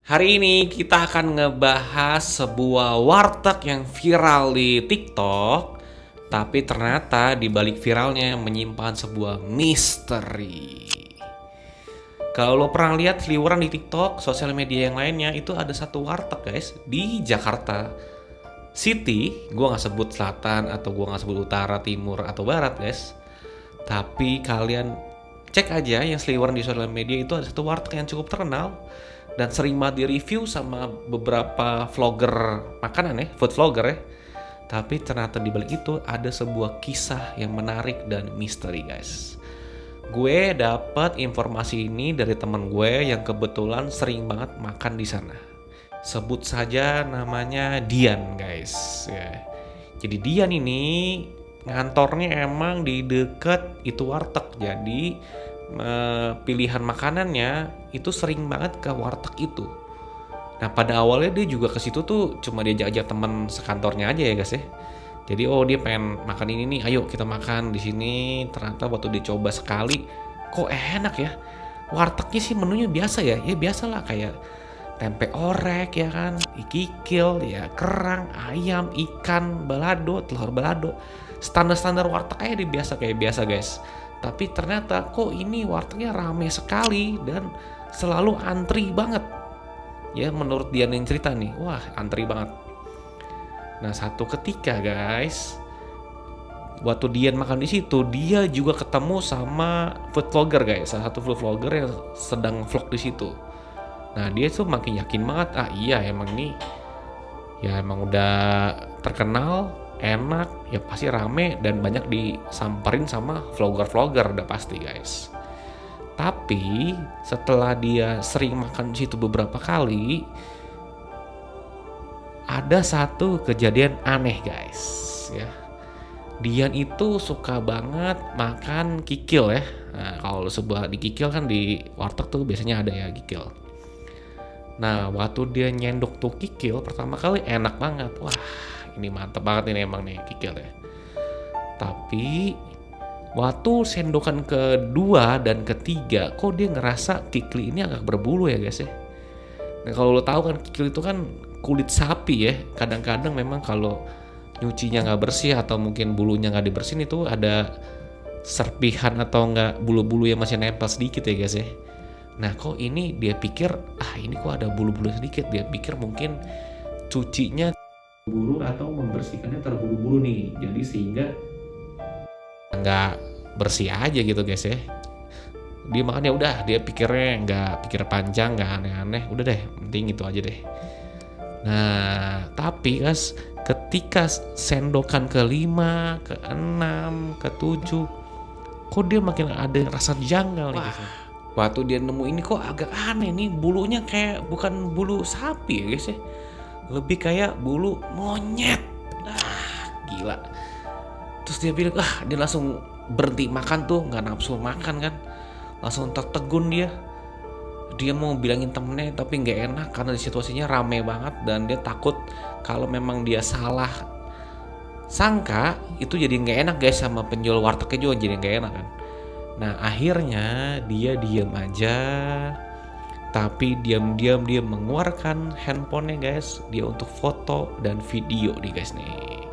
Hari ini kita akan ngebahas sebuah warteg yang viral di TikTok, tapi ternyata di balik viralnya menyimpan sebuah misteri. Kalau lo pernah lihat seliweran di TikTok, sosial media yang lainnya, itu ada satu warteg guys di Jakarta City. Gua nggak sebut selatan atau gua nggak sebut utara, timur atau barat guys. Tapi kalian cek aja yang seliweran di sosial media, itu ada satu warteg yang cukup terkenal dan sering banget di-review sama beberapa vlogger makanan ya, food vlogger ya. Tapi ternyata di balik itu ada sebuah kisah yang menarik dan misteri guys. Gue dapat informasi ini dari teman gue yang kebetulan sering banget makan di sana. Sebut saja namanya Dian guys ya. Jadi Dian ini ngantornya emang di deket itu warteg. Jadi pilihan makanannya itu sering banget ke warteg itu. Nah pada awalnya dia juga ke situ tuh cuma diajak-ajak teman sekantornya aja ya guys ya. Jadi dia pengen makan ini nih, ayo kita makan di sini. Ternyata waktu dicoba sekali, kok enak ya. Wartegnya sih menunya biasa ya, ya biasalah kayak tempe orek ya kan, kikil ya, kerang, ayam, ikan, balado, telur balado. Standar-standar warteg aja biasa kayak biasa guys. Tapi ternyata kok ini wartegnya rame sekali dan selalu antri banget. Ya menurut dia yang cerita nih, wah antri banget. Nah satu ketika guys, waktu Dian makan di situ, dia juga ketemu sama food vlogger guys, salah satu food vlogger yang sedang vlog di situ. Nah dia tuh makin yakin banget, iya emang nih, ya emang udah terkenal, enak, ya pasti rame dan banyak disamperin sama vlogger-vlogger udah pasti guys. Tapi setelah dia sering makan di situ beberapa kali, ada satu kejadian aneh guys ya. Dian itu suka banget makan kikil ya. Nah, kalau sebuah di kikil kan di warteg tuh biasanya ada ya kikil. Nah, waktu dia nyendok tuh kikil pertama kali enak banget. Wah, ini mantep banget ini emang nih kikil ya. Tapi waktu sendokan kedua dan ketiga, kok dia ngerasa kikil ini agak berbulu ya guys ya. Nah, kalau lo tahu kan kikil itu kan kulit sapi ya. Kadang-kadang memang kalau nyucinya nggak bersih atau mungkin bulunya nggak dibersihin itu ada serpihan atau nggak bulu-bulu yang masih nempel sedikit ya guys ya. Nah kok ini dia pikir ini kok ada bulu-bulu sedikit, dia pikir mungkin cucinya bulu atau membersihkannya terburu-buru nih, jadi sehingga nggak bersih aja gitu guys ya. Dia makanya udah dia pikirnya nggak pikir panjang, nggak aneh-aneh, udah deh penting itu aja deh. Nah tapi guys ketika sendokan ke-5, ke-6, ke-7, kok dia makin ada rasa janggal nih guys. Waktu dia nemu ini kok agak aneh nih, bulunya kayak bukan bulu sapi ya guys ya, lebih kayak bulu monyet. Gila. Terus dia bilang dia langsung berhenti makan tuh, nggak nafsu makan kan, langsung tertegun dia mau bilangin temennya tapi nggak enak karena situasinya rame banget dan dia takut kalau memang dia salah sangka itu jadi nggak enak guys sama penjual wartegnya juga jadi nggak enak kan. Nah akhirnya dia diam aja, tapi diam-diam dia mengeluarkan handphonenya guys, dia untuk foto dan video nih guys nih.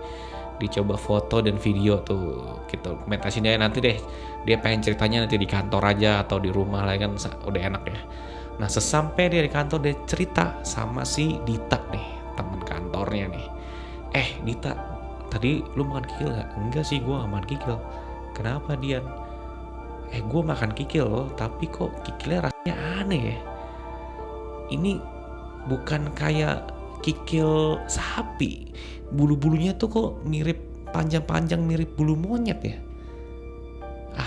Dicoba foto dan video tuh, kita dokumentasinya nanti deh. Dia pengen ceritanya nanti di kantor aja atau di rumah lah kan udah enak ya. Nah sesampai dia di kantor dia cerita sama si Dita nih, teman kantornya nih. Dita, tadi lu makan kikil gak? Enggak sih gue gak makan kikil. Kenapa Dian? Gue makan kikil loh, tapi kok kikilnya rasanya aneh ya. Ini bukan kayak kikil sapi, bulu-bulunya tuh kok mirip panjang-panjang mirip bulu monyet ya.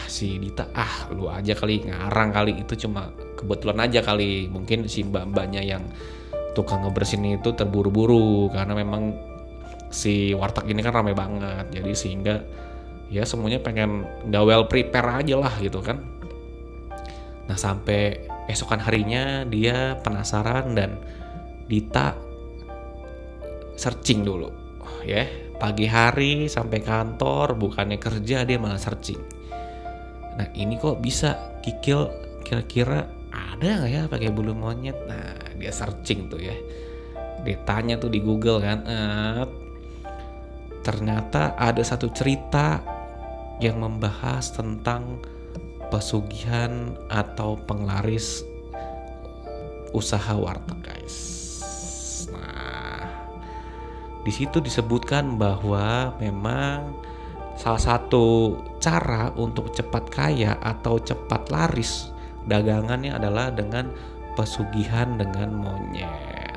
Si Dita lu aja kali ngarang kali, itu cuma kebetulan aja kali, mungkin si mbak-mbaknya yang tukang ngebersihin itu terburu-buru karena memang si warteg ini kan ramai banget, jadi sehingga ya semuanya pengen nggak well prepare aja lah gitu kan. Nah sampai esokan harinya dia penasaran dan Dita searching dulu ya, pagi hari sampai kantor bukannya kerja dia malah searching. Nah ini kok bisa kikil kira-kira ada nggak ya pakai bulu monyet? Nah dia searching tuh ya. Dia tanya tuh di Google kan, ternyata ada satu cerita yang membahas tentang pesugihan atau penglaris usaha warteg guys. Nah, di situ disebutkan bahwa memang salah satu cara untuk cepat kaya atau cepat laris dagangannya adalah dengan pesugihan dengan monyet.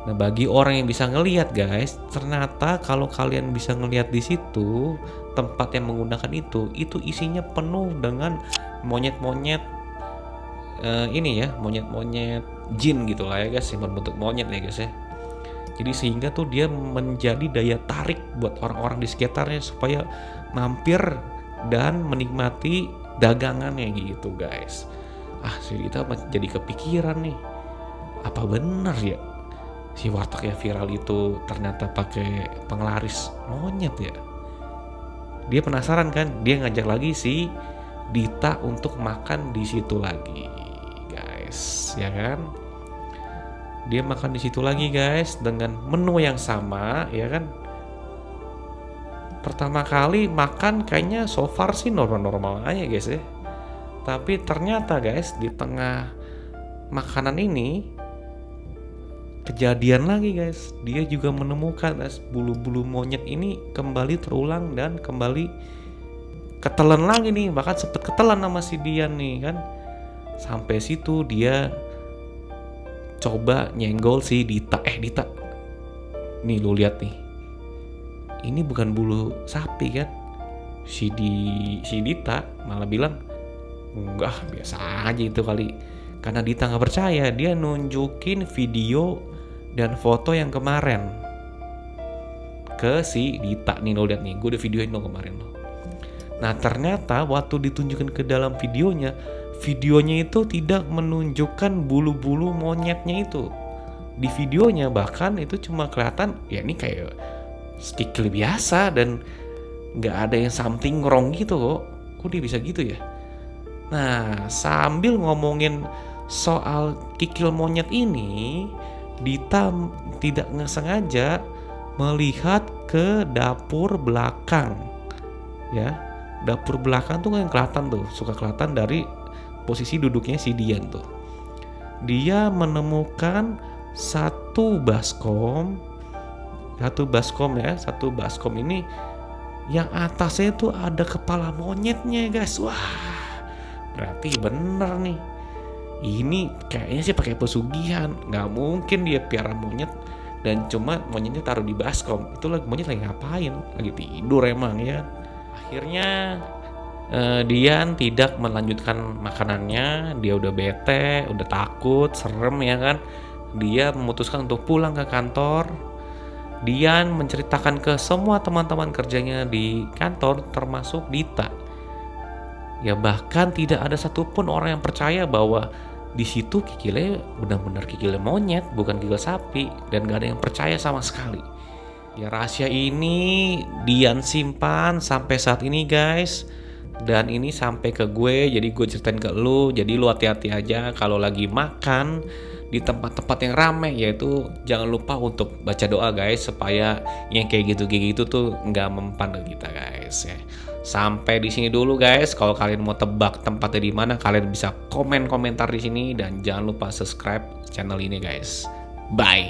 Nah, bagi orang yang bisa ngelihat guys, ternyata kalau kalian bisa ngelihat di situ tempat yang menggunakan itu isinya penuh dengan monyet-monyet ini ya, monyet-monyet jin gitu lah ya guys, yang berbentuk monyet ya guys ya. Jadi sehingga tuh dia menjadi daya tarik buat orang-orang di sekitarnya supaya mampir dan menikmati dagangannya gitu guys. Si Dita jadi kepikiran nih, apa benar ya si warteg yang viral itu ternyata pakai penglaris monyet ya? Dia penasaran kan, dia ngajak lagi si Dita untuk makan di situ lagi guys, ya kan? Dia makan di situ lagi guys dengan menu yang sama, ya kan? Pertama kali makan kayaknya so far sih normal-normal aja guys ya. Tapi ternyata guys di tengah makanan ini kejadian lagi guys. Dia juga menemukan guys, bulu-bulu monyet ini kembali terulang dan kembali ketelan lagi nih. Bahkan sempet ketelan sama si Dian nih kan. Sampai situ dia coba nyenggol si Dita. Dita, nih lu lihat nih, ini bukan bulu sapi kan? Si Dita malah bilang, enggak, biasa aja itu kali. Karena Dita nggak percaya, dia nunjukin video dan foto yang kemarin ke si Dita. Nih lo lihat nih, gue udah videoin lo kemarin lo. Nah ternyata waktu ditunjukin ke dalam videonya itu tidak menunjukkan bulu-bulu monyetnya itu di videonya. Bahkan itu cuma kelihatan ya ini kayak kikil biasa dan nggak ada yang something wrong gitu kok dia bisa gitu ya. Nah sambil ngomongin soal kikil monyet ini, Dita tidak sengaja melihat ke dapur belakang ya. Dapur belakang tuh yang kelihatan tuh, suka kelihatan dari posisi duduknya si Dian tuh. Dia menemukan satu baskom ini yang atasnya tuh ada kepala monyetnya guys. Wah, berarti bener nih, ini kayaknya sih pakai pesugihan. Nggak mungkin dia piara monyet dan cuma monyetnya taruh di baskom. Itu monyet lagi ngapain? Lagi tidur emang ya. Akhirnya Dian tidak melanjutkan makanannya. Dia udah bete, udah takut, serem ya kan. Dia memutuskan untuk pulang ke kantor. Dian menceritakan ke semua teman-teman kerjanya di kantor, termasuk Dita. Ya bahkan tidak ada satupun orang yang percaya bahwa di situ kikilnya benar-benar kikilnya monyet, bukan kikil sapi, dan gak ada yang percaya sama sekali. Ya rahasia ini Dian simpan sampai saat ini guys. Dan ini sampai ke gue, jadi gue ceritain ke lu. Jadi lu hati-hati aja kalau lagi makan di tempat-tempat yang rame, yaitu jangan lupa untuk baca doa guys, supaya yang kayak gitu tuh nggak mempan ke kita guys ya. Sampai di sini dulu guys. Kalau kalian mau tebak tempatnya di mana, kalian bisa komen komentar di sini dan jangan lupa subscribe channel ini guys. Bye.